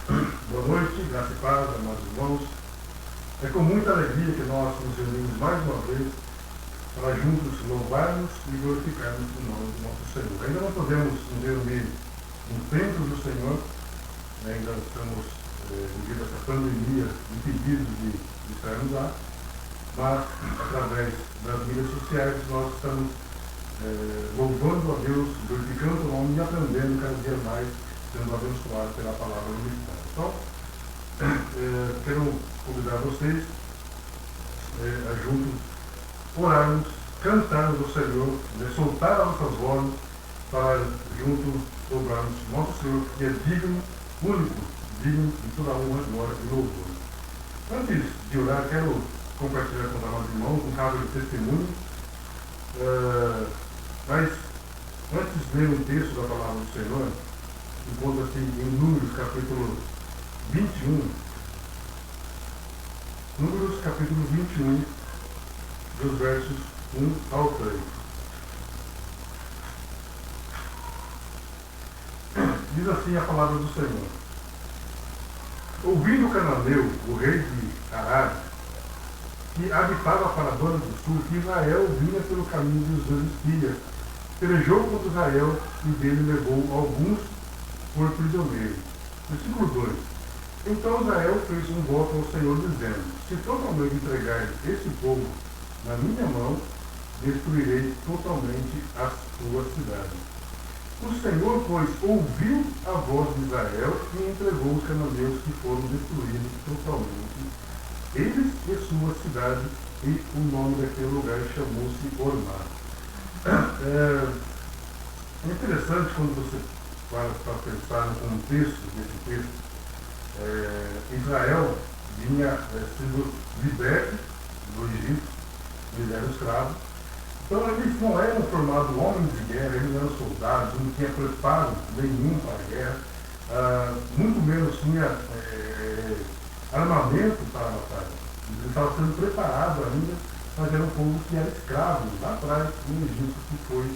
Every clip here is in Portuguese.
Boa noite, graça e paz, amados irmãos. É com muita alegria que nós nos reunimos mais uma vez para juntos louvarmos e glorificarmos o nome do nosso Senhor. Ainda não podemos nos reunir no templo do Senhor, ainda estamos, devido a essa pandemia, impedidos de estarmos lá, mas através das mídias sociais nós estamos louvando a Deus, glorificando o nome e aprendendo cada dia mais, sendo abençoados pela palavra do Espírito. Então, quero convidar vocês a juntos orarmos, cantarmos ao Senhor, soltar as nossas vozes para juntos louvarmos nosso Senhor, que é digno, único, digno de toda a honra, glória e louvor. Antes de orar, quero compartilhar com os amados irmãos um caso de testemunho, mas antes de ler o texto da palavra do Senhor, encontra-se em Números capítulo 21, Números capítulo 21, dos versos 1 ao 3. Diz assim a palavra do Senhor: Ouvindo Cananeu, o rei de Arad, que habitava para a banda do sul, que Israel vinha pelo caminho dos dois espias, pelejou contra Israel e dele levou alguns por prisioneiro. Versículo 2. Então Israel fez um voto ao Senhor, dizendo: Se totalmente entregar esse povo na minha mão, destruirei totalmente as tuas cidades. O Senhor, pois, ouviu a voz de Israel e entregou os cananeus, que foram destruídos totalmente, eles e suas cidades, e o nome daquele lugar chamou-se Ormá. É interessante quando você para pensar no contexto desse texto. Israel vinha sendo liberto do Egito, eles eram escravos. Então eles não eram formados homens de guerra, eles eram soldados, não tinha preparo nenhum para a guerra, muito menos tinha armamento para a batalha. Eles estavam sendo preparados ainda, mas era um povo que era escravo lá atrás no Egito, que foi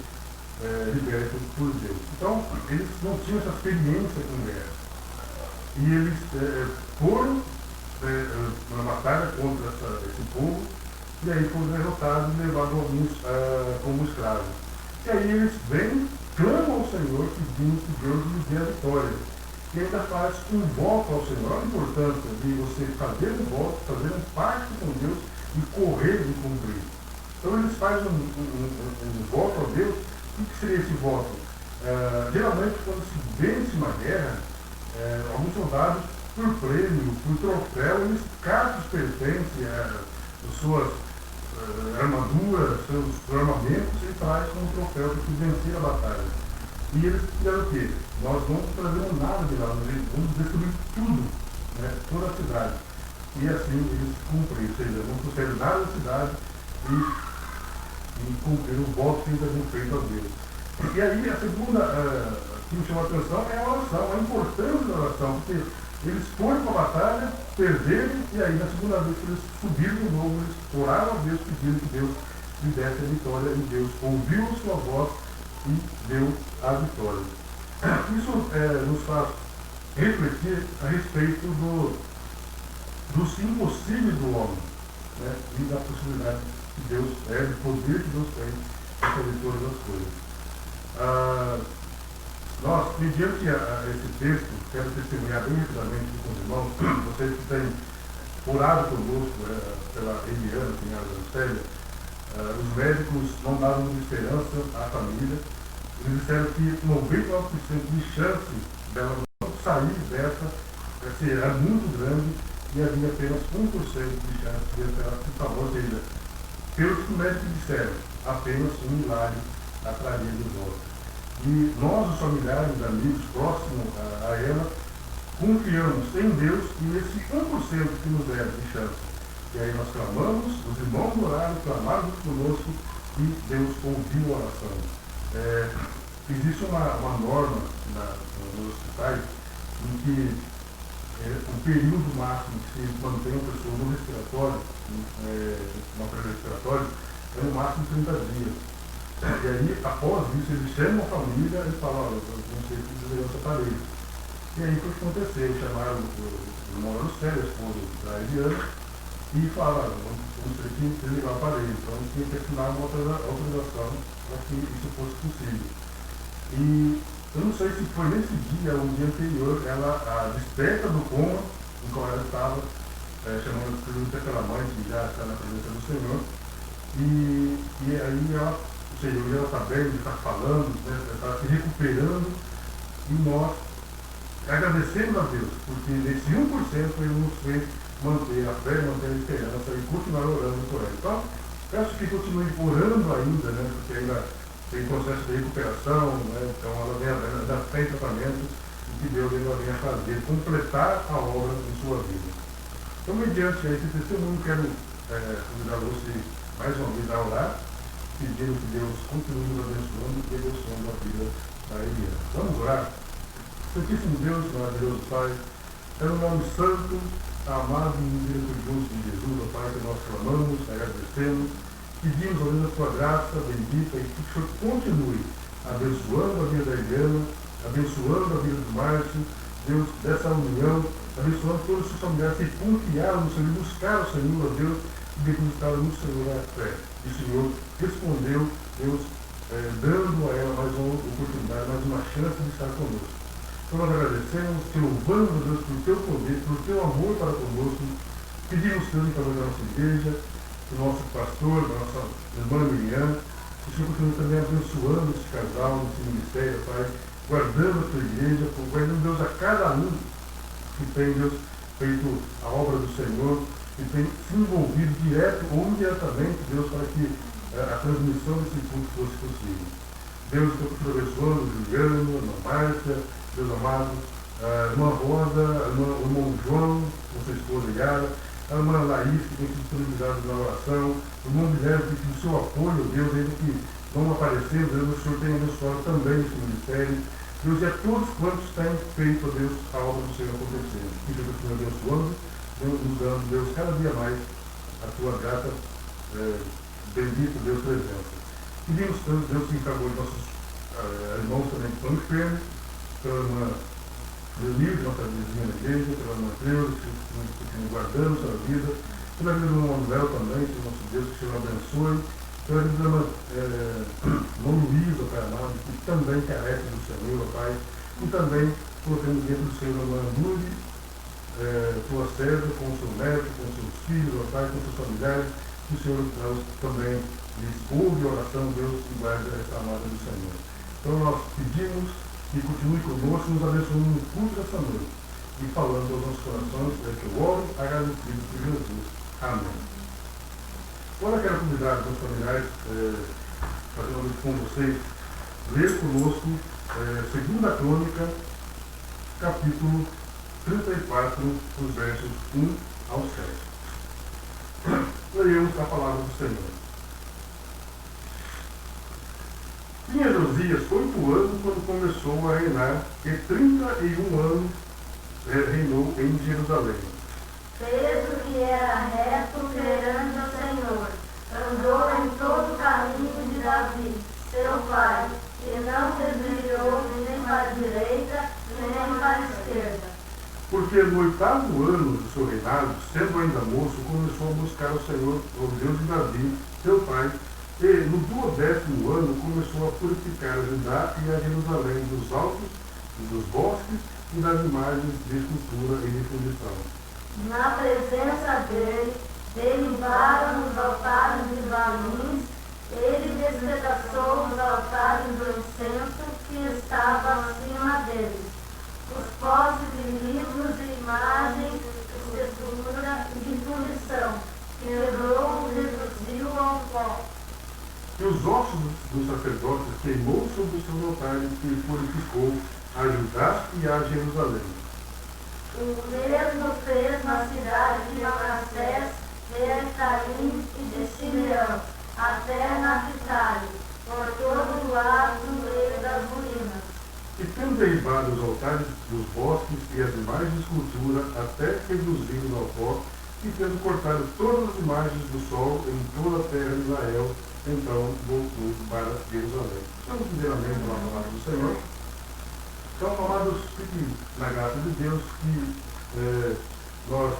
liberto por Deus. Então eles não tinham essa experiência com guerra. E eles foram na batalha contra esse povo, e aí foram derrotados e levados alguns como escravos. E aí eles vêm, clamam ao Senhor, pedindo que Deus lhes dê a vitória. E ainda faz um voto ao Senhor. Olha a importância de você fazer um voto, fazer um pacto com Deus e correr de cumprir. Então eles fazem um voto a Deus. O que seria esse voto? Geralmente, quando se vence uma guerra, alguns soldados, por prêmio, por troféu, eles caçam os pertences, as suas armaduras, seus armamentos, e traz como troféu para que vencer a batalha. E eles fizeram o quê? Nós não trazemos nada de lá, nós vamos destruir tudo, toda a cidade. E assim eles cumpriram, ou seja, não trouxeram nada da cidade e cumpriram o voto que eles haviam feito a Deus. E aí a segunda que me chamou a atenção é a oração, a importância da oração, porque eles foram para a batalha, perderam, e aí na segunda vez que eles subiram de novo, eles oraram a Deus, pedindo que Deus lhe desse a vitória, e Deus ouviu a sua voz e deu a vitória. Isso nos faz refletir a respeito dos impossíveis do homem, e da possibilidade que Deus do poder que Deus tem para fazer todas as coisas. Nós, mediante esse texto, quero testemunhar bem rapidamente com os irmãos, vocês que têm orado conosco pela Eliana, cunhada da Célia, os médicos não davam esperança à família. Eles disseram que 99% de chance dela não sair dessa era muito grande, e havia apenas 1% de chance de ela se salvar. Ou seja, pelo que os médicos disseram, apenas um milagre atraria de volta. E nós, os familiares, amigos próximos a ela, confiamos em Deus e nesse 1% que nos deram de chance. E aí nós clamamos, os irmãos oraram, clamaram conosco, e Deus ouviu a oração. Existe uma norma nos hospitais em que o período máximo que se mantém a pessoa no respiratório, no aparelho respiratório, é no máximo 30 dias. E aí, após isso, eles chamam a família e falam: olha, não sei se deveriam esse aparelho. E aí foi o que aconteceu, chamaram o irmão Lucélia, a esposa da Eliana, e falaram, vamos ter que desligar o aparelho, então tinha que assinar uma autorização para que isso fosse possível. E eu não sei se foi nesse dia ou no dia anterior, ela, a desperta do coma, em qual ela estava, chamando pela mãe, que já está na presença do Senhor, e aí ela, o Senhor, ela está bem, está falando, né, está se recuperando, e nós agradecemos a Deus, porque nesse 1% Ele nos fez manter a fé, manter a esperança e continuar orando por ela. Então, eu acho que continue orando ainda, né, porque ainda tem processo de recuperação, né, então ela vem da fé e tratamento, e que Deus ainda venha fazer, completar a obra em sua vida. Então, mediante esse testemunho, quero convidar você mais uma vez a orar, pedindo que Deus continue nos abençoando e abençoando a vida da Eliana. Vamos orar? Santíssimo Deus, maravilhoso Pai, é no nome santo, amado e misericordioso de Jesus, ó Pai, que nós clamamos, agradecemos, pedimos a tua graça bendita e que o Senhor continue abençoando a vida da Eliana, abençoando a vida do Márcio, Deus, dessa união, abençoando todos os seus familiares que confiaram no Senhor, buscaram o Senhor, ó Deus, e depositaram no Senhor a fé. E o Senhor respondeu, Deus, dando a ela mais uma oportunidade, mais uma chance de estar conosco. Então nós agradecemos, te louvamos, Deus, pelo teu poder, pelo teu amor para conosco. Pedimos, Deus, em favor da nossa igreja, do nosso pastor, da nossa irmã Miriam, que o Senhor continue também abençoando esse casal, esse ministério, Pai, guardando a tua igreja, guardando, Deus, a cada um que tem, Deus, feito a obra do Senhor, que tem se envolvido direto ou indiretamente, Deus, para que a transmissão desse culto fosse possível. Deus, que eu estou abençoando, Juliano, a irmã Márcia, Deus amado, a irmã Rosa, o irmão João, com sua esposa Yara, a irmã Laís, que tem sido disponibilizada na oração, o irmão Guilherme, que tem o seu apoio, Deus, ainda que não apareceu, Deus, o Senhor tem abençoado também esse ministério. Deus, e a todos quantos têm feito, Deus, a obra do Senhor acontecer. Que Jesus continue abençoando, nos dando, Deus, cada dia mais a tua grata, bendita, Deus, presença. Pedimos tanto, Deus, que em favor de nossos irmãos também que estão enfermos, pela irmã Denise, nossa vizinha na igreja, pela irmã Cleusa, que continua guardando sua vida, pela vida do irmão Manuel também, que o nosso Deus, que o Senhor abençoe, pela vida da irmã Luísa, Pai amado, que também carece do Senhor, Pai, e também colocamos dentro do Senhor a irmã Lourdes, tua serva, com o seu neto, com os seus filhos, ó Pai, com os seus familiares, que o Senhor também lhes ouve a oração, Deus, e guarda essa amada do Senhor. Então nós pedimos que continue conosco, nos abençoando no culto dessa noite, e falando aos nossos corações, é que eu oro, agradecido por Jesus. Amém. Agora quero convidar os meus familiares, fazendo com vocês, ler conosco 2 Crônica, capítulo 34, os versos 1 ao 7. Leemos a palavra do Senhor. Tinha Josias 8 anos quando começou a reinar, e 31 anos reinou em Jerusalém. Fez o que era reto perante o Senhor, andou em todo o caminho de Davi, seu pai, e não desviou nem para a direita, nem para a esquerda. Porque no 8º ano do seu reinado, sendo ainda moço, começou a buscar o Senhor, o Deus de Davi, seu pai, e no 12º ano começou a purificar a Judá e a Jerusalém dos altos, dos bosques e das imagens de escultura e de fundição. Na presença dele, derribaram os altares de Balins, ele despedaçou os altares do incenso que estava acima deles, os postes de livros de imagens, de escultura e de fundição, quebrou e reduziu ao pó. E os ossos dos sacerdotes queimou sobre os seus altares e purificou a Judá e a Jerusalém. O mesmo fez na cidade de Manassés, de Efraim e de Simeão, até Naphtali, por todo o lado do meio das ruínas. E tendo derribado os altares dos bosques e as imagens de escultura, até reduzi-los ao pó, e tendo cortado todas as imagens do sol em toda a terra de Israel, então voltou para Jerusalém. Vamos primeiramente na palavra do Senhor. Então, amados, fique na graça de Deus que nós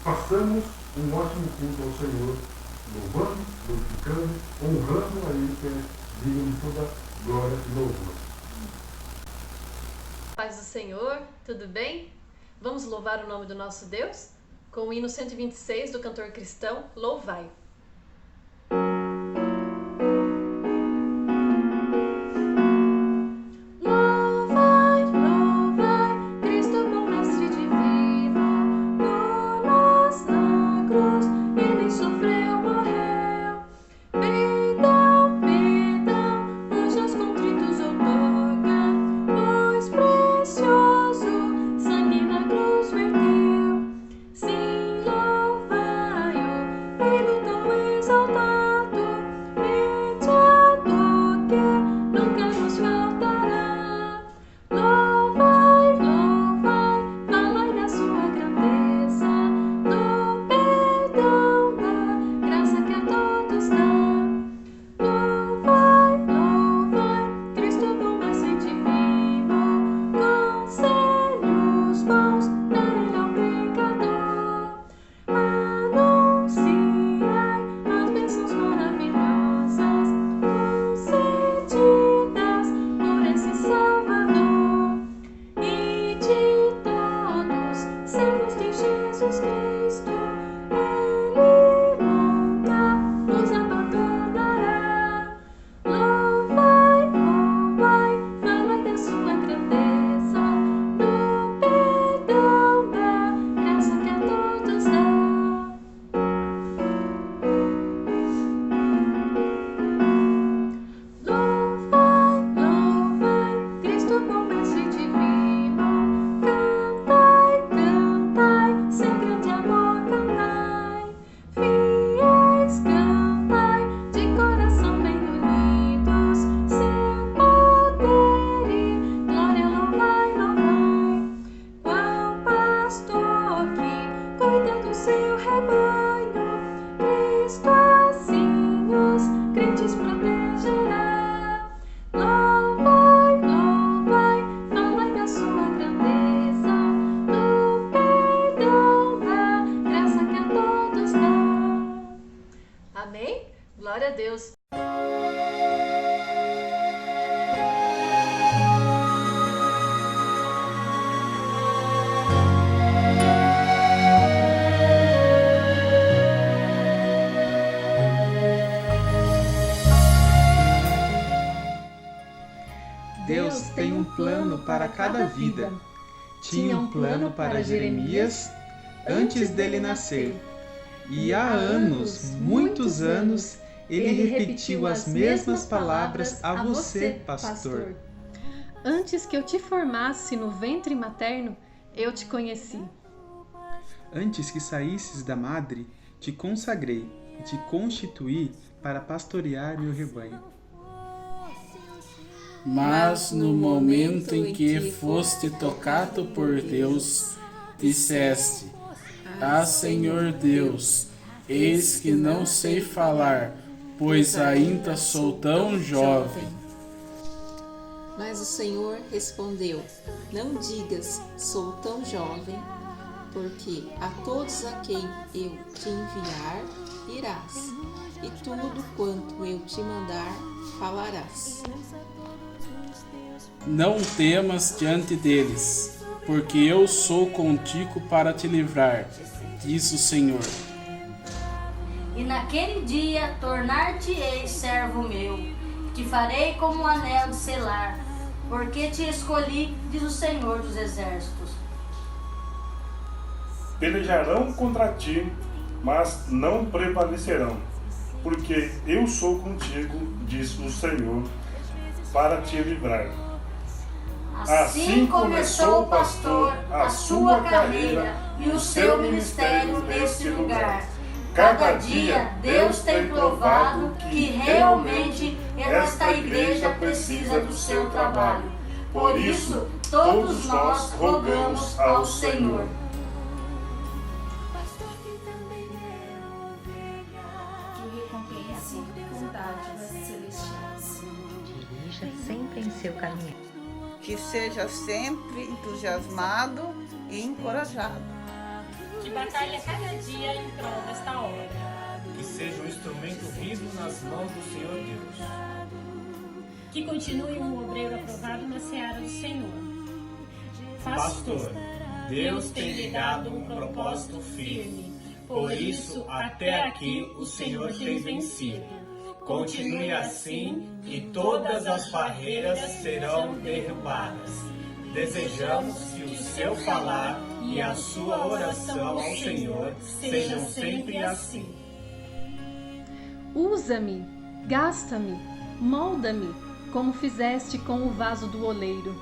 façamos um ótimo culto ao Senhor, louvando, glorificando, honrando a Ele, que é digno de toda glória e louvor. Paz do Senhor, tudo bem? Vamos louvar o nome do nosso Deus? Com o hino 126 do cantor cristão, Louvai. Amém? Glória a Deus. Deus tem um plano para cada vida. Tinha um plano para Jeremias antes dele nascer. E há anos, muitos anos, ele repetiu as mesmas palavras a você, pastor. Antes que eu te formasse no ventre materno, eu te conheci. Antes que saísses da madre, te consagrei e te constituí para pastorear meu rebanho. Mas no momento em que foste tocado por Deus, disseste: Ah, Senhor Deus, eis que não sei falar, pois ainda sou tão jovem. Mas o Senhor respondeu: Não digas, sou tão jovem, porque a todos a quem eu te enviar, irás, e tudo quanto eu te mandar, falarás. Não temas diante deles, porque eu sou contigo para te livrar, diz o Senhor. E naquele dia tornar-te-ei servo meu, te farei como um anel de selar, porque te escolhi, diz o Senhor dos Exércitos. Pelejarão contra ti, mas não prevalecerão, porque eu sou contigo, diz o Senhor, para te livrar. Assim começou o pastor a sua carreira e o seu ministério neste lugar. Cada dia Deus tem provado que realmente esta igreja precisa do seu trabalho. Por isso, todos nós rogamos ao Senhor. Que recompense com dádivas celestiais. Dirija sempre em seu caminho. que seja sempre entusiasmado e encorajado. Que batalhe cada dia em prol desta obra. Que seja um instrumento vivo nas mãos do Senhor Deus. Que continue um obreiro aprovado na seara do Senhor. Pastor, Deus tem lhe dado um propósito firme, por isso até aqui o Senhor tem vencido. Continue assim e todas as barreiras serão derrubadas. Desejamos que o seu falar e a sua oração ao Senhor sejam sempre assim. Usa-me, gasta-me, molda-me, como fizeste com o vaso do oleiro.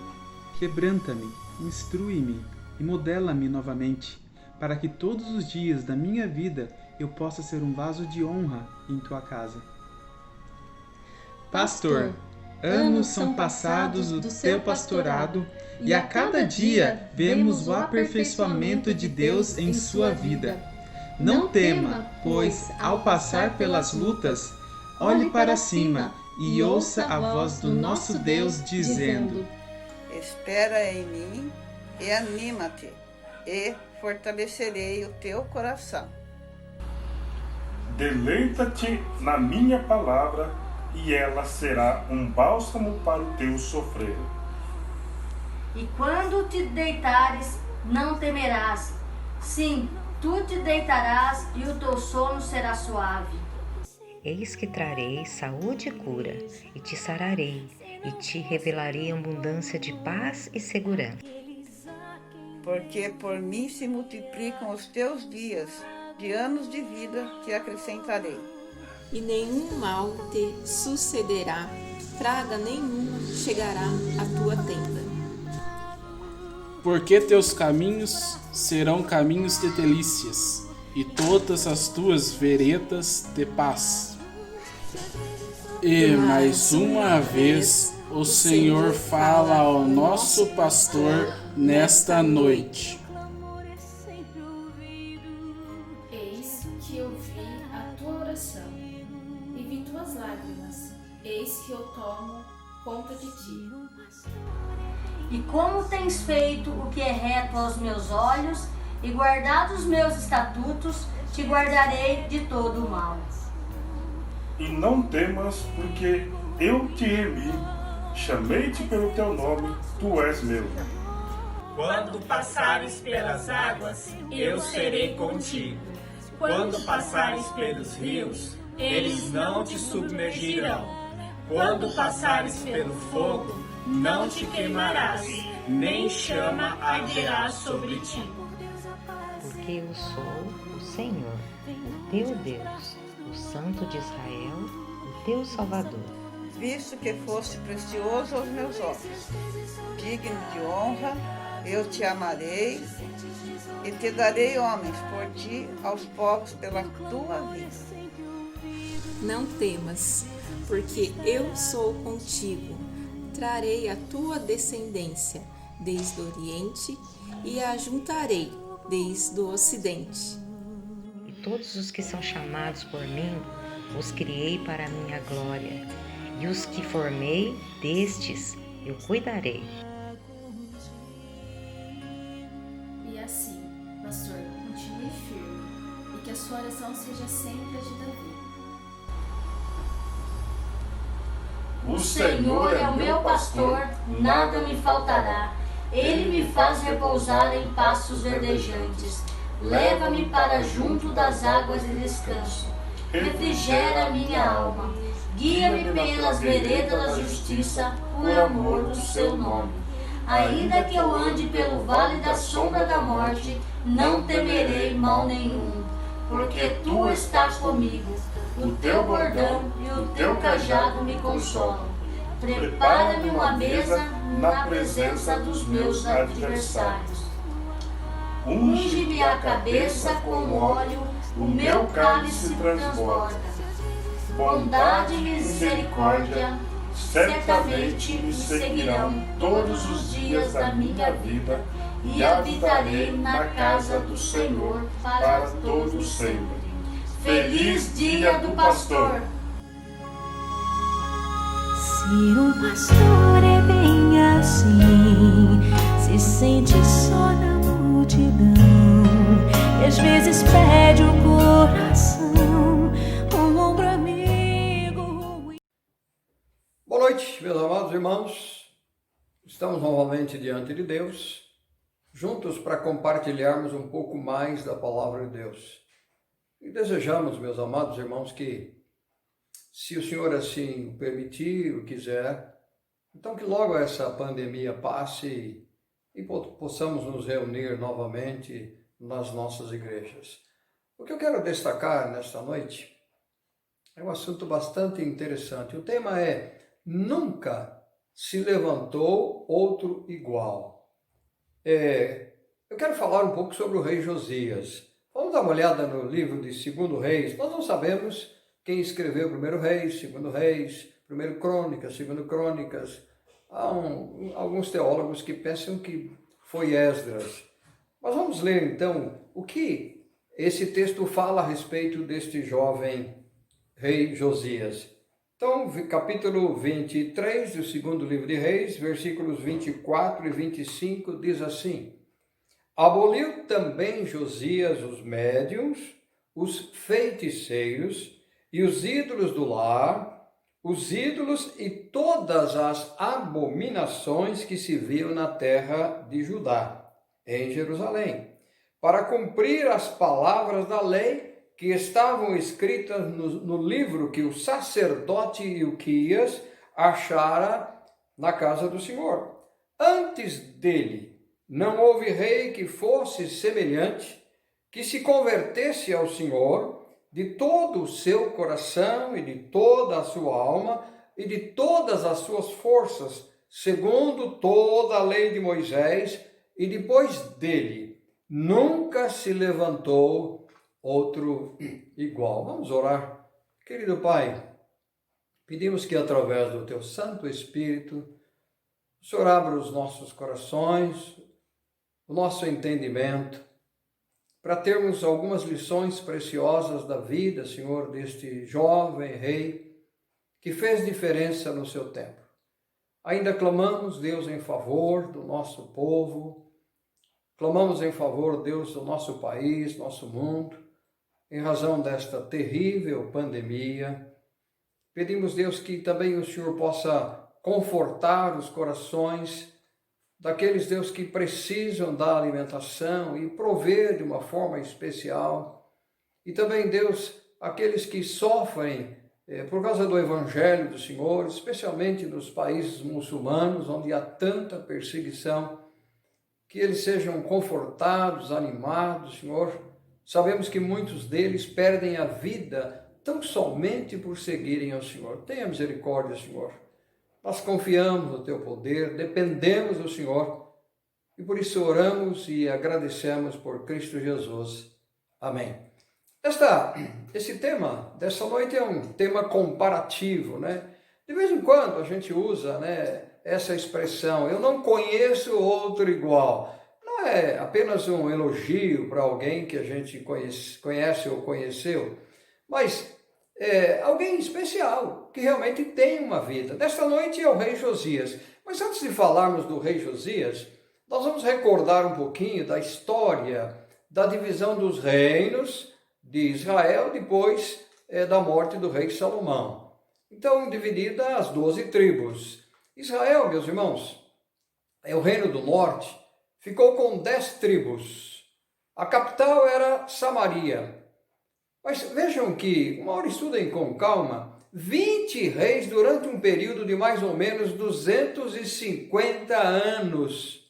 Quebranta-me, instrui-me e modela-me novamente, para que todos os dias da minha vida eu possa ser um vaso de honra em tua casa. Pastor, anos são passados do teu pastorado e a cada dia vemos o aperfeiçoamento de Deus em sua vida. Não tema, pois, ao passar pelas lutas, olhe para cima e ouça a voz do nosso Deus dizendo: Espera em mim e anima-te, e fortalecerei o teu coração. Deleita-te na minha palavra, e ela será um bálsamo para o teu sofrer. E quando te deitares, não temerás. Sim, tu te deitarás e o teu sono será suave. Eis que trarei saúde e cura, e te sararei, e te revelarei abundância de paz e segurança. Porque por mim se multiplicam os teus dias, de anos de vida te acrescentarei. E nenhum mal te sucederá, praga nenhuma chegará à tua tenda. Porque teus caminhos serão caminhos de delícias, e todas as tuas veredas de paz. E mais uma vez o Senhor fala ao nosso pastor nesta noite. Eis que eu vi a tua oração e vi tuas lágrimas. Eis que eu tomo conta de ti. E como tens feito o que é reto aos meus olhos, e guardado os meus estatutos, te guardarei de todo o mal. E não temas, porque eu te remi, chamei-te pelo teu nome, tu és meu. Quando passares pelas águas, eu serei contigo. Quando passares pelos rios, eles não te submergirão. Quando passares pelo fogo, não te queimarás, nem chama arderá sobre ti. Porque eu sou o Senhor, o teu Deus, o Santo de Israel, o teu Salvador. Visto que foste precioso aos meus olhos, digno de honra, eu te amarei e te darei homens por ti aos povos pela tua vida. Não temas, porque eu sou contigo. Trarei a tua descendência desde o Oriente e a juntarei desde o Ocidente. E todos os que são chamados por mim, os criei para a minha glória, e os que formei, destes eu cuidarei. E assim, pastor, continue firme, e que a sua oração seja sempre a de Davi. O Senhor é o meu pastor, nada me faltará. Ele me faz repousar em pastos verdejantes. Leva-me para junto das águas de descanso. Refrigera a minha alma. Guia-me pelas veredas da justiça, por amor do seu nome. Ainda que eu ande pelo vale da sombra da morte, não temerei mal nenhum, porque tu estás comigo. O teu bordão e o teu cajado me consolam. Prepara-me uma mesa na presença dos meus adversários. Unge-me a cabeça com óleo, o meu cálice transborda. Bondade e misericórdia certamente me seguirão todos os dias da minha vida, e habitarei na casa do Senhor para todo sempre. Feliz Dia do Pastor! Ser um pastor é bem assim. assim, se sente só na multidão, e às vezes pede o coração, um ombro amigo. Boa noite, meus amados irmãos. Estamos novamente diante de Deus, juntos para compartilharmos um pouco mais da palavra de Deus. E desejamos, meus amados irmãos, que, se o Senhor assim o permitir, o quiser, então que logo essa pandemia passe e possamos nos reunir novamente nas nossas igrejas. O que eu quero destacar nesta noite é um assunto bastante interessante. O tema é: nunca se levantou outro igual. Eu quero falar um pouco sobre o rei Josias. Vamos dar uma olhada no livro de 2 Reis. Nós não sabemos quem escreveu 1 Reis, 2 Reis, 1 Crônicas, 2 Crônicas. Há alguns teólogos que pensam que foi Esdras. Mas vamos ler então o que esse texto fala a respeito deste jovem rei Josias. Então, capítulo 23 do 2º livro de Reis, versículos 24 e 25, diz assim: Aboliu também Josias os médiuns, os feiticeiros e os ídolos do lar, os ídolos e todas as abominações que se viam na terra de Judá, em Jerusalém, para cumprir as palavras da lei que estavam escritas no livro que o sacerdote Ilquias achara na casa do Senhor. Antes dele não houve rei que fosse semelhante, que se convertesse ao Senhor de todo o seu coração e de toda a sua alma e de todas as suas forças, segundo toda a lei de Moisés, e depois dele nunca se levantou outro igual. Vamos orar. Querido Pai, pedimos que através do Teu Santo Espírito, o Senhor abra os nossos corações, o nosso entendimento, para termos algumas lições preciosas da vida, Senhor, deste jovem rei que fez diferença no seu tempo. Ainda clamamos, Deus, em favor do nosso povo, clamamos em favor, Deus, do nosso país, nosso mundo, em razão desta terrível pandemia. Pedimos, Deus, que também o Senhor possa confortar os corações daqueles, Deus, que precisam da alimentação e prover de uma forma especial. E também, Deus, aqueles que sofrem por causa do Evangelho do Senhor, especialmente nos países muçulmanos, onde há tanta perseguição, que eles sejam confortados, animados, Senhor. Sabemos que muitos deles perdem a vida tão somente por seguirem ao Senhor. Tenha misericórdia, Senhor. Nós confiamos no Teu poder, dependemos do Senhor e por isso oramos e agradecemos por Cristo Jesus. Amém. Esse tema dessa noite é um tema comparativo, né? De vez em quando a gente usa, né, essa expressão: eu não conheço outro igual. Não é apenas um elogio para alguém que a gente conhece ou conheceu, mas alguém especial, que realmente tem uma vida. Desta noite é o rei Josias. Mas antes de falarmos do rei Josias, nós vamos recordar um pouquinho da história da divisão dos reinos de Israel depois da morte do rei Salomão. Então, dividida as 12 tribos. Israel, meus irmãos, é o reino do norte, ficou com 10 tribos. A capital era Samaria. Mas vejam que, uma hora estudem com calma, 20 reis durante um período de mais ou menos 250 anos.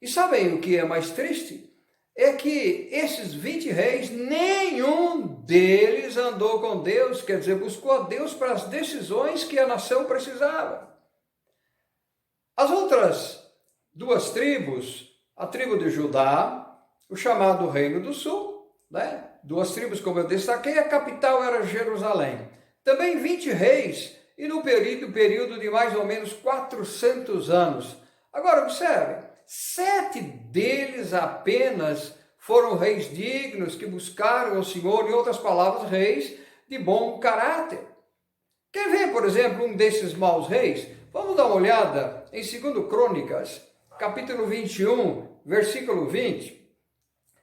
E sabem o que é mais triste? É que esses 20 reis, nenhum deles andou com Deus, quer dizer, buscou a Deus para as decisões que a nação precisava. As outras 2 tribos, a tribo de Judá, o chamado Reino do Sul, né? 2 tribos, como eu destaquei, a capital era Jerusalém. Também 20 reis, e no período de mais ou menos 400 anos. Agora, observe, 7 deles apenas foram reis dignos, que buscaram o Senhor, em outras palavras, reis de bom caráter. Quer ver, por exemplo, um desses maus reis? Vamos dar uma olhada em 2 Crônicas, capítulo 21, versículo 20,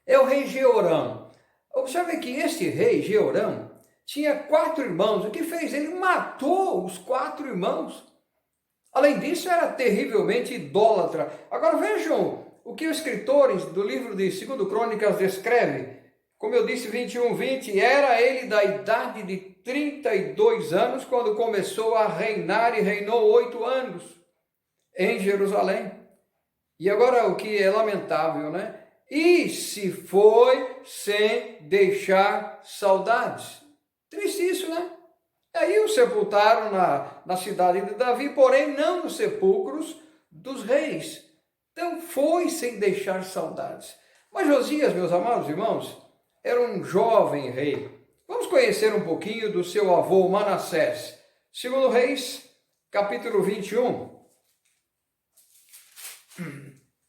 é o rei Jeorão. Observe que este rei Jeorão tinha 4 irmãos. O que fez? Ele matou os 4 irmãos. Além disso, era terrivelmente idólatra. Agora vejam o que os escritores do livro de 2 Crônicas descrevem. Como eu disse, 21:20, era ele da idade de 32 anos quando começou a reinar e reinou 8 anos em Jerusalém. E agora o que é lamentável, né? E se foi sem deixar saudades. Triste isso, né? Aí o sepultaram na cidade de Davi, porém não nos sepulcros dos reis. Então foi sem deixar saudades. Mas Josias, meus amados irmãos, era um jovem rei. Vamos conhecer um pouquinho do seu avô Manassés. 2 Reis, capítulo 21,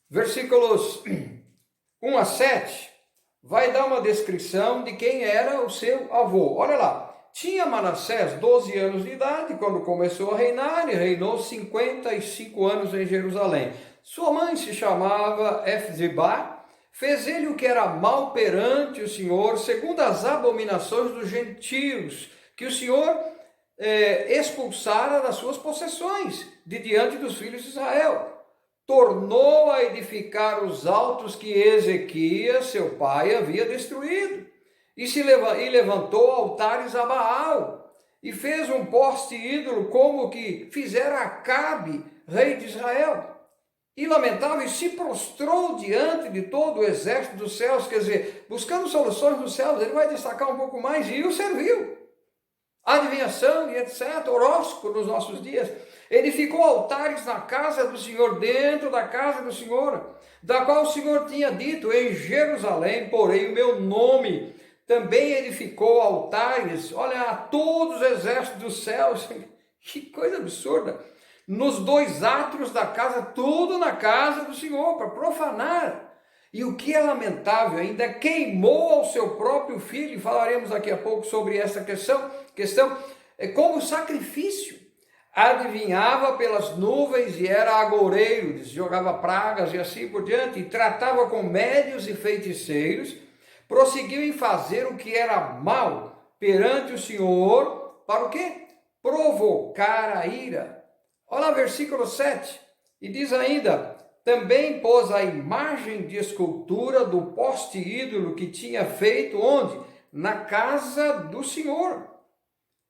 versículos 1 a 7, vai dar uma descrição de quem era o seu avô. Olha lá. Tinha Manassés 12 anos de idade quando começou a reinar e reinou 55 anos em Jerusalém. Sua mãe se chamava Efzibá. Fez ele o que era mal perante o Senhor, segundo as abominações dos gentios, que o Senhor expulsara das suas possessões, de diante dos filhos de Israel. Tornou a edificar os altos que Ezequias, seu pai, havia destruído. E levantou altares a Baal, e fez um poste ídolo, como que fizera Acabe, rei de Israel. E lamentável, e se prostrou diante de todo o exército dos céus, quer dizer, buscando soluções dos céus. Ele vai destacar um pouco mais, e o serviu. Adivinhação e etc., horóscopo nos nossos dias. Edificou altares na casa do Senhor, dentro da casa do Senhor, da qual o Senhor tinha dito, em Jerusalém, porém o meu nome. Também edificou altares, olha, a todos os exércitos dos céus. Que coisa absurda. Nos 2 átrios da casa, tudo na casa do Senhor, para profanar. E o que é lamentável, ainda queimou ao seu próprio filho, e falaremos daqui a pouco sobre essa questão como sacrifício. Adivinhava pelas nuvens e era agoureiro, jogava pragas e assim por diante, e tratava com médios e feiticeiros, prosseguiu em fazer o que era mal perante o Senhor, para o quê? Provocar a ira. Olha lá, versículo 7, e diz ainda, também pôs a imagem de escultura do poste ídolo que tinha feito, onde? Na casa do Senhor,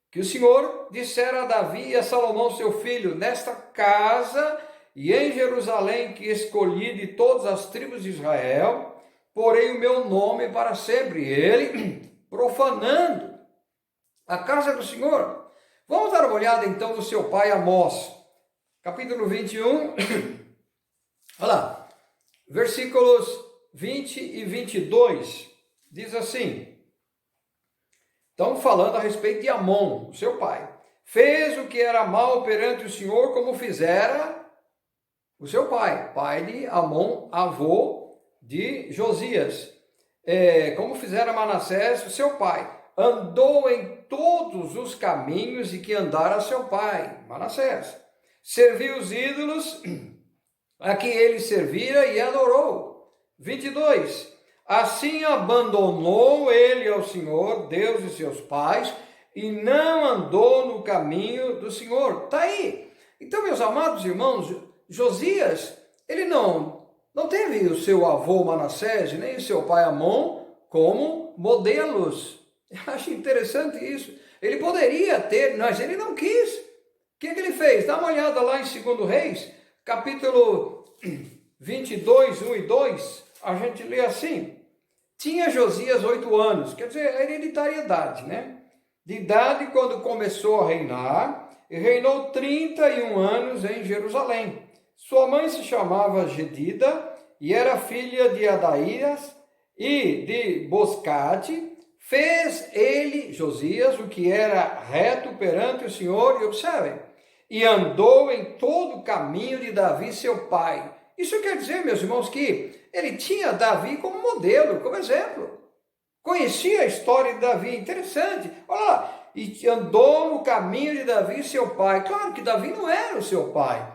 que o Senhor dissera a Davi e a Salomão seu filho, nesta casa e em Jerusalém que escolhi de todas as tribos de Israel, porém o meu nome para sempre. Ele profanando a casa do Senhor. Vamos dar uma olhada então no seu pai Amós. Capítulo 21, olha lá, versículos 20 e 22, diz assim, estão falando a respeito de Amon, seu pai. Fez o que era mal perante o Senhor, como fizera o seu pai, pai de Amon, avô de Josias, como fizera Manassés, o seu pai. Andou em todos os caminhos e que andara seu pai, Manassés. Serviu os ídolos a que ele servira e adorou. 22. Assim abandonou ele ao Senhor, Deus de seus pais, e não andou no caminho do Senhor. Está aí. Então, meus amados irmãos, Josias, ele não teve o seu avô Manassés, nem o seu pai Amon como modelos. Eu acho interessante isso. Ele poderia ter, mas ele não quis. O que ele fez? Dá uma olhada lá em 2 Reis, capítulo 22, 1 e 2, a gente lê assim. Tinha Josias 8 anos, quer dizer, a hereditariedade, né? De idade quando começou a reinar, e reinou 31 anos em Jerusalém. Sua mãe se chamava Gedida, e era filha de Adaías e de Boscate. Fez ele, Josias, o que era reto perante o Senhor, e observem, e andou em todo o caminho de Davi, seu pai. Isso quer dizer, meus irmãos, que ele tinha Davi como modelo, como exemplo. Conhecia a história de Davi, interessante. Olha lá, e andou no caminho de Davi, seu pai. Claro que Davi não era o seu pai.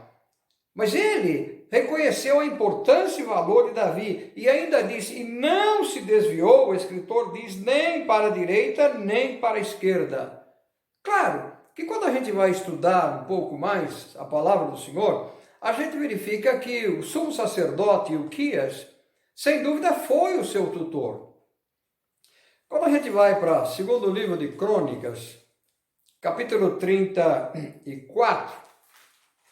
Mas ele reconheceu a importância e valor de Davi e ainda disse, e não se desviou, o escritor diz, nem para a direita, nem para a esquerda. Claro que quando a gente vai estudar um pouco mais a palavra do Senhor, a gente verifica que o sumo sacerdote Ilquias, sem dúvida, foi o seu tutor. Quando a gente vai para o segundo livro de Crônicas, capítulo 34,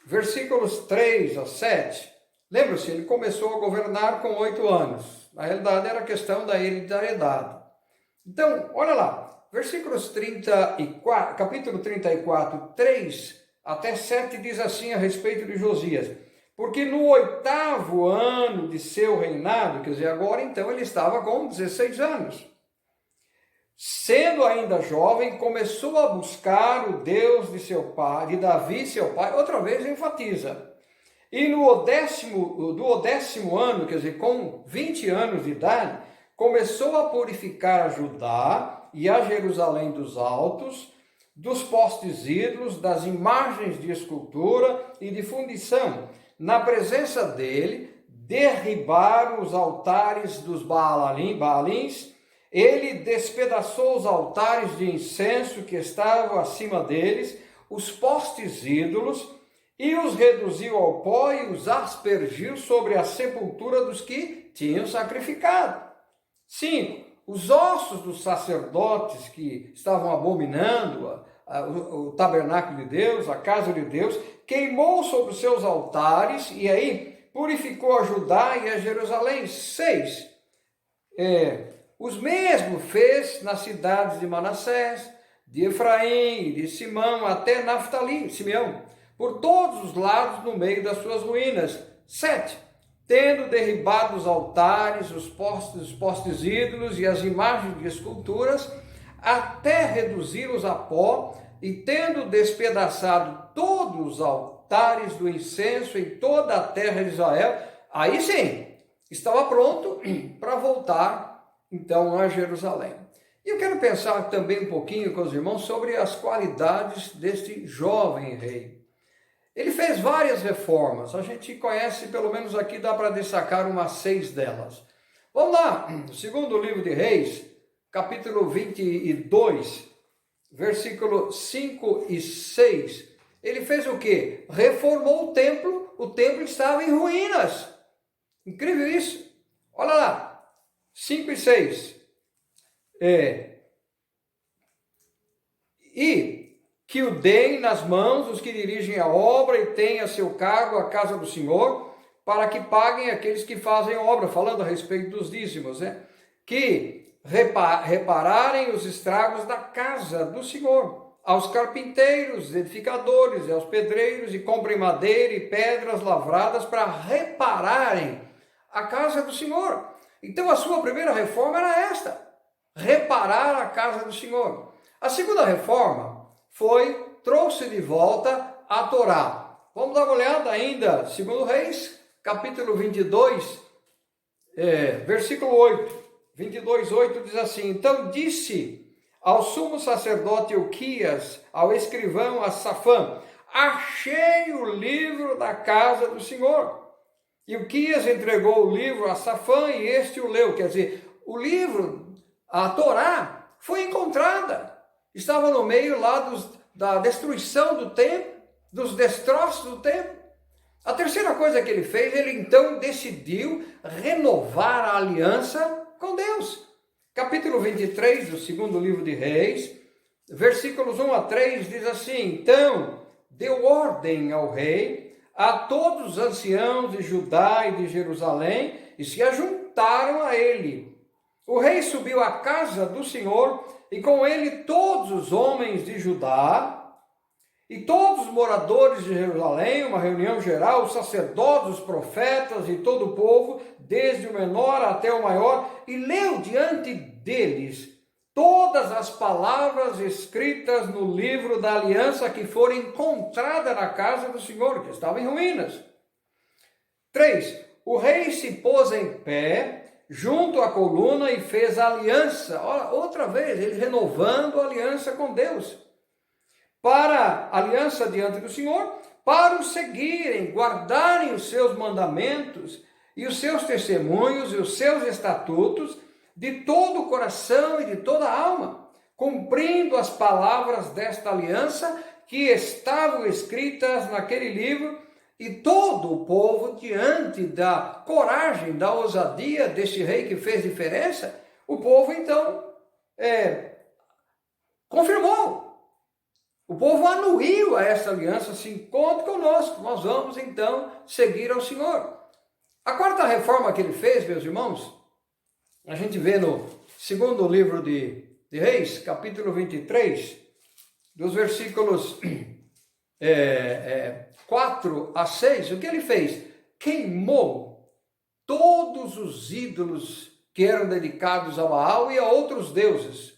versículos 3 a 7, lembra-se, ele começou a governar com 8 anos. Na realidade, era questão da hereditariedade. Então, olha lá, versículos 34, capítulo 34, 3 até 7 diz assim a respeito de Josias. Porque no 8º ano de seu reinado, quer dizer, agora então ele estava com 16 anos. Sendo ainda jovem, começou a buscar o Deus de seu pai, de Davi, seu pai, outra vez enfatiza. E do 10º ano, quer dizer, com 20 anos de idade, começou a purificar a Judá e a Jerusalém dos altos, dos postes ídolos, das imagens de escultura e de fundição. Na presença dele, derribaram os altares dos Baalins. Ele despedaçou os altares de incenso que estavam acima deles, os postes ídolos, e os reduziu ao pó e os aspergiu sobre a sepultura dos que tinham sacrificado. 5. Os ossos dos sacerdotes que estavam abominando o tabernáculo de Deus, a casa de Deus, queimou sobre os seus altares, e aí purificou a Judá e a Jerusalém. 6. Os mesmos fez nas cidades de Manassés, de Efraim e de Simão, até Simeão, por todos os lados no meio das suas ruínas. 7. Tendo derribado os altares, os postes ídolos e as imagens de esculturas, até reduzi-los a pó, e tendo despedaçado todos os altares do incenso em toda a terra de Israel, aí sim, estava pronto para voltar então a Jerusalém. E eu quero pensar também um pouquinho com os irmãos sobre as qualidades deste jovem rei. Ele fez várias reformas, a gente conhece, pelo menos aqui dá para destacar umas 6 delas. Vamos lá, segundo livro de Reis, capítulo 22, versículo 5 e 6. Ele fez o quê? Reformou o templo estava em ruínas. Incrível isso. Olha lá, 5 e 6. E que o deem nas mãos os que dirigem a obra e têm a seu cargo a casa do Senhor, para que paguem aqueles que fazem obra, falando a respeito dos dízimos, que repararem os estragos da casa do Senhor, aos carpinteiros, edificadores, aos pedreiros, e comprem madeira e pedras lavradas para repararem a casa do Senhor. Então a sua primeira reforma era esta, reparar a casa do Senhor. A segunda reforma trouxe de volta a Torá. Vamos dar uma olhada ainda, segundo Reis, capítulo 22, versículo 8. 22:8 diz assim: Então disse ao sumo sacerdote Ilquias, ao escrivão Safã: achei o livro da casa do Senhor. Ilquias entregou o livro a Safã e este o leu. Quer dizer, o livro, a Torá, foi encontrada. Estava no meio lá da destruição do templo, dos destroços do templo. A terceira coisa que ele fez, ele então decidiu renovar a aliança com Deus. Capítulo 23 do segundo livro de Reis, versículos 1 a 3, diz assim: Então deu ordem ao rei, a todos os anciãos de Judá e de Jerusalém, e se ajuntaram a ele. O rei subiu à casa do Senhor, e com ele todos os homens de Judá, e todos os moradores de Jerusalém, uma reunião geral, os sacerdotes, os profetas e todo o povo, desde o menor até o maior, e leu diante deles todas as palavras escritas no livro da aliança que foram encontradas na casa do Senhor, que estava em ruínas. 3. O rei se pôs em pé junto à coluna e fez aliança. Olha, outra vez, ele renovando a aliança com Deus. para a aliança diante do Senhor, para o seguirem, guardarem os seus mandamentos e os seus testemunhos e os seus estatutos de todo o coração e de toda a alma, cumprindo as palavras desta aliança que estavam escritas naquele livro. E todo o povo, diante da coragem, da ousadia deste rei que fez diferença, o povo então confirmou. O povo anuiu a essa aliança, assim, conte conosco, nós vamos então seguir ao Senhor. A quarta reforma que ele fez, meus irmãos, a gente vê no segundo livro de Reis, capítulo 23, dos versículos 4 a 6, o que ele fez? Queimou todos os ídolos que eram dedicados a Baal e a outros deuses.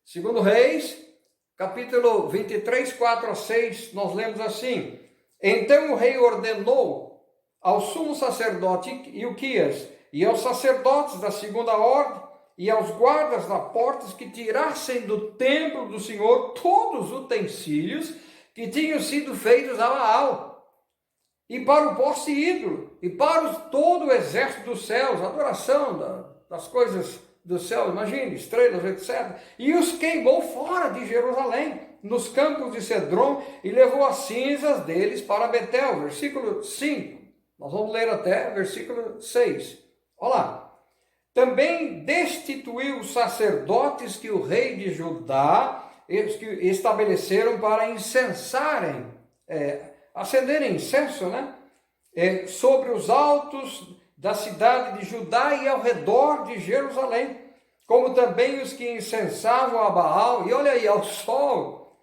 Segundo Reis, capítulo 23, 4 a 6, nós lemos assim: Então o rei ordenou ao sumo sacerdote Ilquias e aos sacerdotes da segunda ordem e aos guardas da porta que tirassem do templo do Senhor todos os utensílios que tinham sido feitos a Baal, e para o poste ídolo, e para todo o exército dos céus, a adoração das coisas do céu, imagine, estrelas, etc. E os queimou fora de Jerusalém, nos campos de Cedron, e levou as cinzas deles para Betel. Versículo 5. Nós vamos ler até versículo 6. Olha lá. Também destituiu os sacerdotes que o rei de Judá estabeleceram para incensarem, acenderem incenso, né? Sobre os altos da cidade de Judá e ao redor de Jerusalém, como também os que incensavam a Baal, e olha aí, ao sol,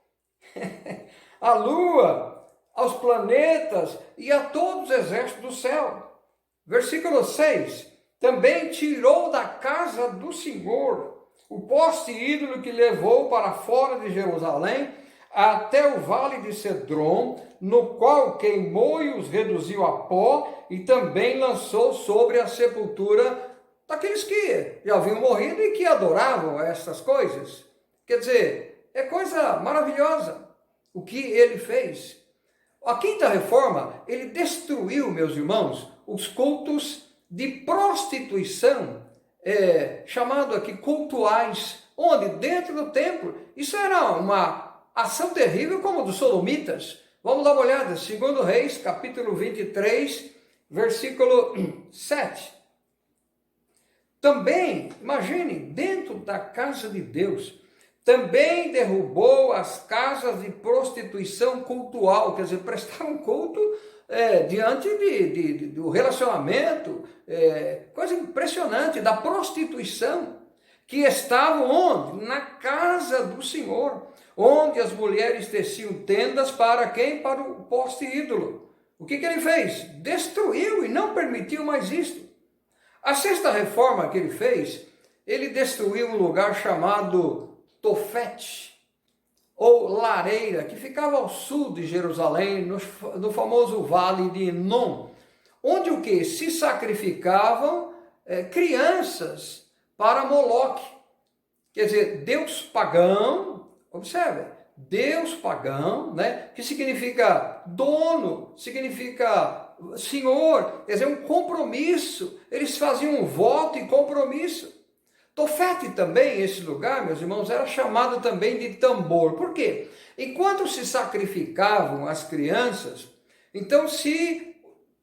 à lua, aos planetas e a todos os exércitos do céu. Versículo 6, também tirou da casa do Senhor o poste ídolo que levou para fora de Jerusalém até o vale de Cedron, no qual queimou e os reduziu a pó, e também lançou sobre a sepultura daqueles que já haviam morrido e que adoravam essas coisas. Quer dizer, é coisa maravilhosa o que ele fez. A quinta reforma, ele destruiu, meus irmãos, os cultos de prostituição, chamado aqui cultuais, onde dentro do templo, isso era uma ação terrível como dos sodomitas. Vamos dar uma olhada, 2 Reis, capítulo 23, versículo 7. Também, imagine, dentro da casa de Deus, também derrubou as casas de prostituição cultual, quer dizer, prestavam culto diante do relacionamento, coisa impressionante, da prostituição, que estavam onde? Na casa do Senhor, onde as mulheres teciam tendas para quem? Para o poste ídolo. O que ele fez? Destruiu e não permitiu mais isto. A sexta reforma que ele fez, ele destruiu um lugar chamado Tofete, ou Lareira, que ficava ao sul de Jerusalém, no famoso vale de Inom, onde o que? Se sacrificavam crianças para Moloque. Quer dizer, Deus pagão, observe, Deus pagão, né, que significa dono, significa senhor, quer dizer, um compromisso. Eles faziam um voto e compromisso. Tofete também, esse lugar, meus irmãos, era chamado também de tambor. Por quê? Enquanto se sacrificavam as crianças, então se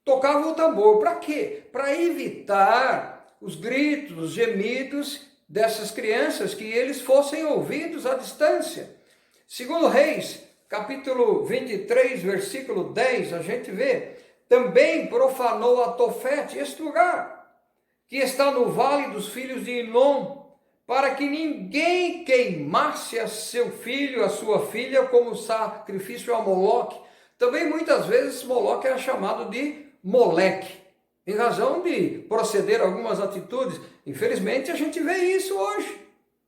tocava o tambor. Para quê? Para evitar os gritos, os gemidos dessas crianças, que eles fossem ouvidos à distância. 2 Reis, capítulo 23, versículo 10, a gente vê, também profanou a Tofete, este lugar, que está no vale dos filhos de Inom, para que ninguém queimasse a seu filho, a sua filha, como sacrifício a Moloque. Também muitas vezes Moloque era chamado de Moleque, em razão de proceder algumas atitudes. Infelizmente a gente vê isso hoje,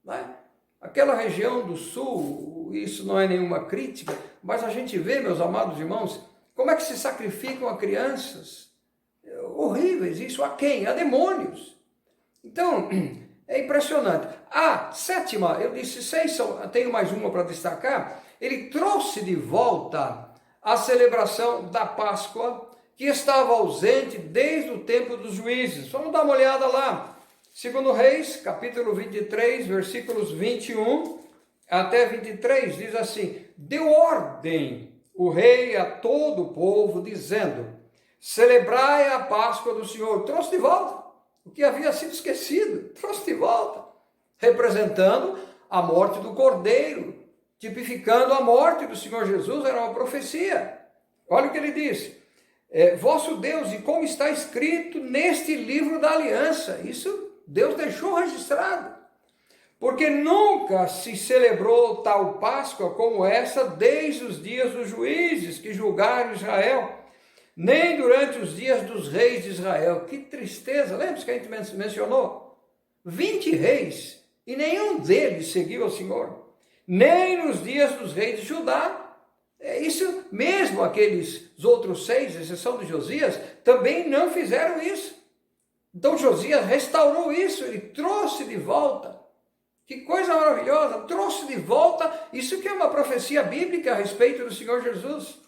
né? Aquela região do sul, isso não é nenhuma crítica, mas a gente vê, meus amados irmãos, como é que se sacrificam a crianças. Horríveis, isso a quem? A demônios. Então, é impressionante. A sétima, eu disse 6, tenho mais uma para destacar, ele trouxe de volta a celebração da Páscoa, que estava ausente desde o tempo dos juízes. Vamos dar uma olhada lá. 2 Reis, capítulo 23, versículos 21 até 23, diz assim: deu ordem o rei a todo o povo, dizendo: celebrai a Páscoa do Senhor. Trouxe de volta o que havia sido esquecido, trouxe de volta, representando a morte do Cordeiro, tipificando a morte do Senhor Jesus. Era uma profecia. Olha o que ele disse: vosso Deus, e como está escrito neste livro da aliança. Isso Deus deixou registrado, porque nunca se celebrou tal Páscoa como essa desde os dias dos juízes que julgaram Israel, nem durante os dias dos reis de Israel. Que tristeza! Lembra que a gente mencionou? 20 reis, e nenhum deles seguiu ao Senhor, nem nos dias dos reis de Judá. Isso mesmo, aqueles outros 6, exceção de Josias, também não fizeram isso. Então Josias restaurou isso, ele trouxe de volta. Que coisa maravilhosa, trouxe de volta, isso que é uma profecia bíblica a respeito do Senhor Jesus.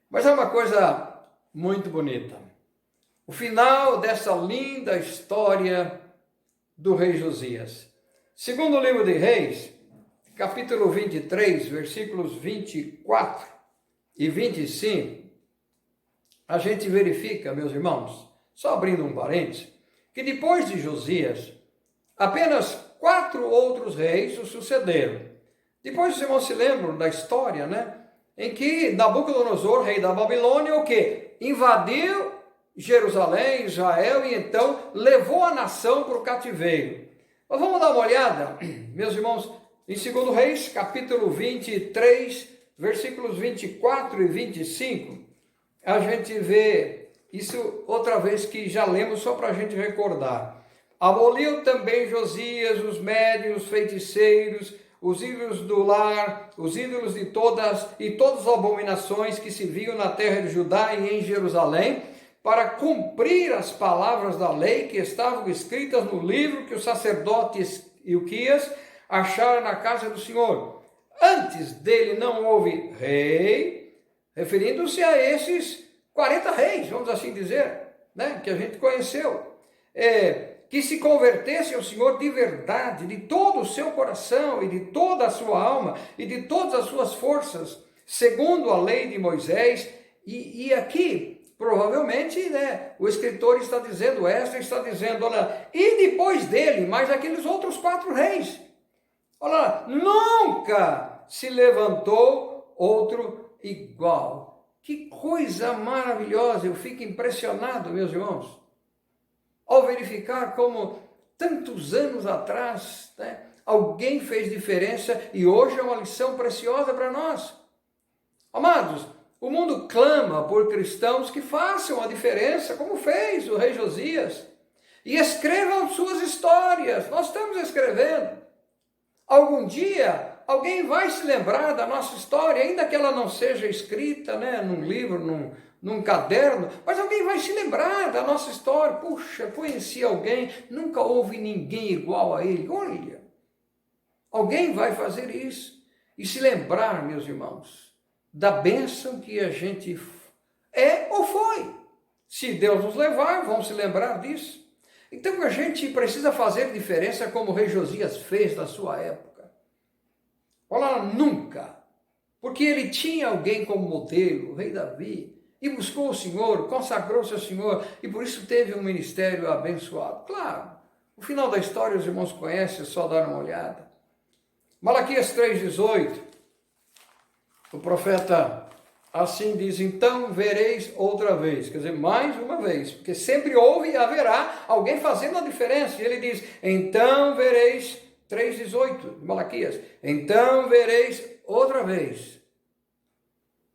Mas é uma coisa muito bonita. O final dessa linda história do rei Josias. Segundo o livro de Reis, capítulo 23, versículos 24 e 25, a gente verifica, meus irmãos, só abrindo um parênteses, que depois de Josias, apenas 4 outros reis o sucederam. Depois os irmãos se lembram da história, né? Em que Nabucodonosor, rei da Babilônia, o quê? Invadiu Jerusalém, Israel, e então levou a nação para o cativeiro. Mas vamos dar uma olhada, meus irmãos, em 2 Reis, capítulo 23, versículos 24 e 25, a gente vê isso outra vez que já lemos, só para a gente recordar. Aboliu também Josias os médiuns, os feiticeiros, os ídolos do lar, os ídolos de todas as abominações que se viam na terra de Judá e em Jerusalém, para cumprir as palavras da lei que estavam escritas no livro que o sacerdote Ilquias achara na casa do Senhor. Antes dele não houve rei, referindo-se a esses 40 reis, vamos assim dizer, né, que a gente conheceu, que se convertessem ao Senhor de verdade, de todo o seu coração e de toda a sua alma e de todas as suas forças, segundo a lei de Moisés. E aqui, provavelmente, né, o escritor está dizendo, Esdras está dizendo, olha, e depois dele, mais aqueles outros 4 reis. Olha, nunca se levantou outro igual. Que coisa maravilhosa, eu fico impressionado, meus irmãos, ao verificar como tantos anos atrás, né, alguém fez diferença e hoje é uma lição preciosa para nós. Amados, o mundo clama por cristãos que façam a diferença, como fez o rei Josias, e escrevam suas histórias. Nós estamos escrevendo. Algum dia, alguém vai se lembrar da nossa história, ainda que ela não seja escrita, né, num livro, num caderno, mas alguém vai se lembrar da nossa história. Puxa, conheci alguém, nunca houve ninguém igual a ele. Olha, alguém vai fazer isso e se lembrar, meus irmãos, da bênção que a gente é ou foi. Se Deus nos levar, vamos se lembrar disso. Então a gente precisa fazer diferença como o rei Josias fez na sua época. Olha, nunca, porque ele tinha alguém como modelo, o rei Davi, e buscou o Senhor, consagrou-se ao Senhor, e por isso teve um ministério abençoado. Claro, o final da história os irmãos conhecem, é só dar uma olhada. Malaquias 3,18, o profeta assim diz, então vereis outra vez, quer dizer, mais uma vez, porque sempre houve e haverá alguém fazendo a diferença. E ele diz, então vereis, 3,18 de Malaquias, então vereis outra vez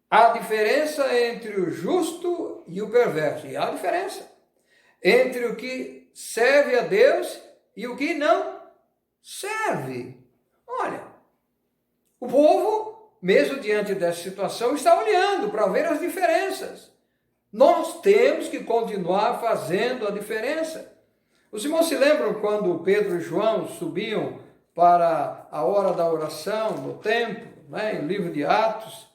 a diferença entre o justo e o perverso. E há diferença entre o que serve a Deus e o que não serve. Olha, o povo, mesmo diante dessa situação, está olhando para ver as diferenças. Nós temos que continuar fazendo a diferença. Os irmãos se lembram quando Pedro e João subiam para a hora da oração, no templo, né, no livro de Atos,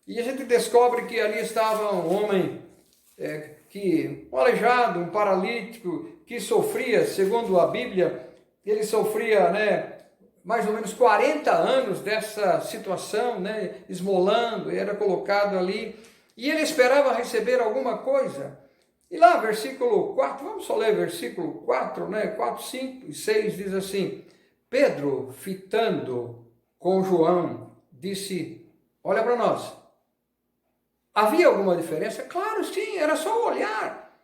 e a gente descobre que ali estava um homem um aleijado, um paralítico, que sofria, segundo a Bíblia, ele sofria, né, mais ou menos 40 anos dessa situação, né, esmolando, era colocado ali, e ele esperava receber alguma coisa. E lá, versículo 4, vamos só ler versículo 4, né, 4, 5 e 6, diz assim: Pedro, fitando com João, disse, olha para nós. Havia alguma diferença? Claro, sim, era só olhar.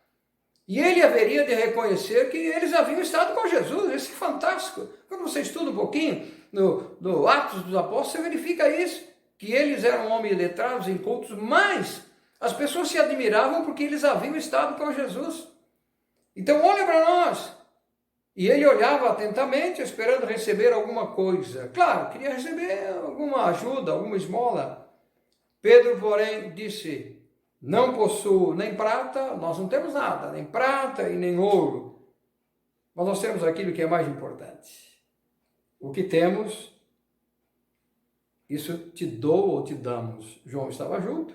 E ele haveria de reconhecer que eles haviam estado com Jesus. Isso é fantástico. Quando você estuda um pouquinho no Atos dos Apóstolos, você verifica isso, que eles eram homens letrados, incultos, mas as pessoas se admiravam porque eles haviam estado com Jesus. Então, olha para nós. E ele olhava atentamente, esperando receber alguma coisa. Claro, queria receber alguma ajuda, alguma esmola. Pedro, porém, disse, não possuo nem prata, nós não temos nada, nem prata e nem ouro. Mas nós temos aquilo que é mais importante. O que temos, isso te dou ou te damos. João estava junto.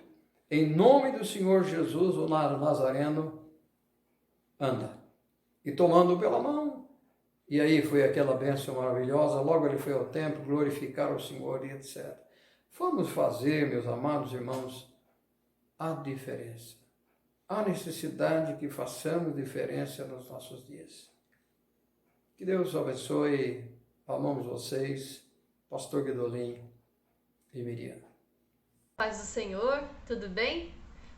Em nome do Senhor Jesus, o Nazareno, anda. E tomando pela mão. E aí foi aquela bênção maravilhosa. Logo ele foi ao templo glorificar o Senhor e etc. Vamos fazer, meus amados irmãos, a diferença. Há necessidade que façamos diferença nos nossos dias. Que Deus abençoe. Amamos vocês, Pastor Guidolin e Miriam. Paz do Senhor, tudo bem?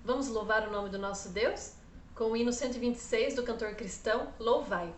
Vamos louvar o nome do nosso Deus? Com o hino 126 do cantor cristão, Louvai.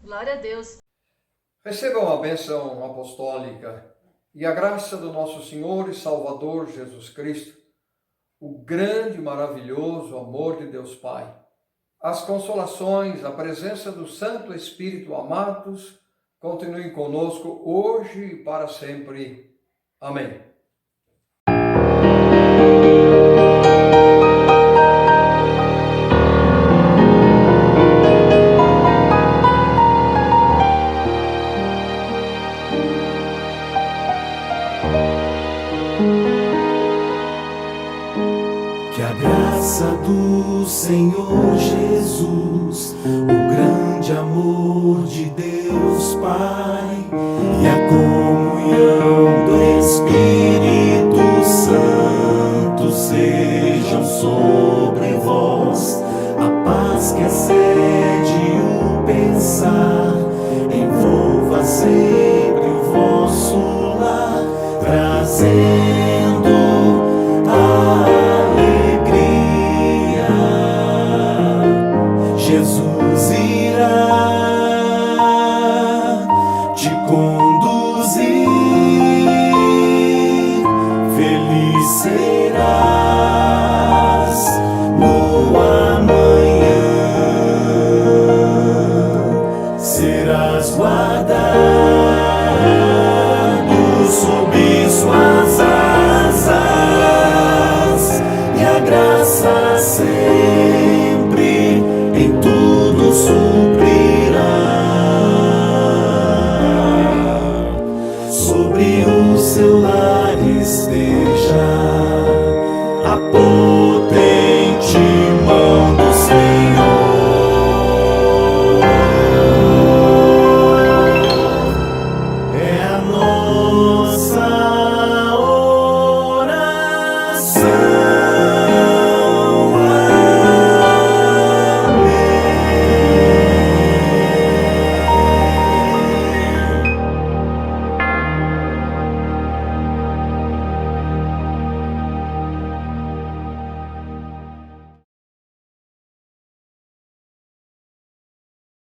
Glória a Deus. Recebam a bênção apostólica e a graça do nosso Senhor e Salvador Jesus Cristo, o grande e maravilhoso amor de Deus Pai, as consolações, a presença do Santo Espírito amados, continuem conosco hoje e para sempre. Amém. Que a graça do Senhor Jesus, o grande grande amor de Deus Pai e a comunhão do Espírito Santo sejam sobre vós. A paz que excede o pensar envolva sempre o vosso lar, trazendo alegria. Jesus irá te conduzir, feliz serás no amanhã, serás guardado sob suas asas.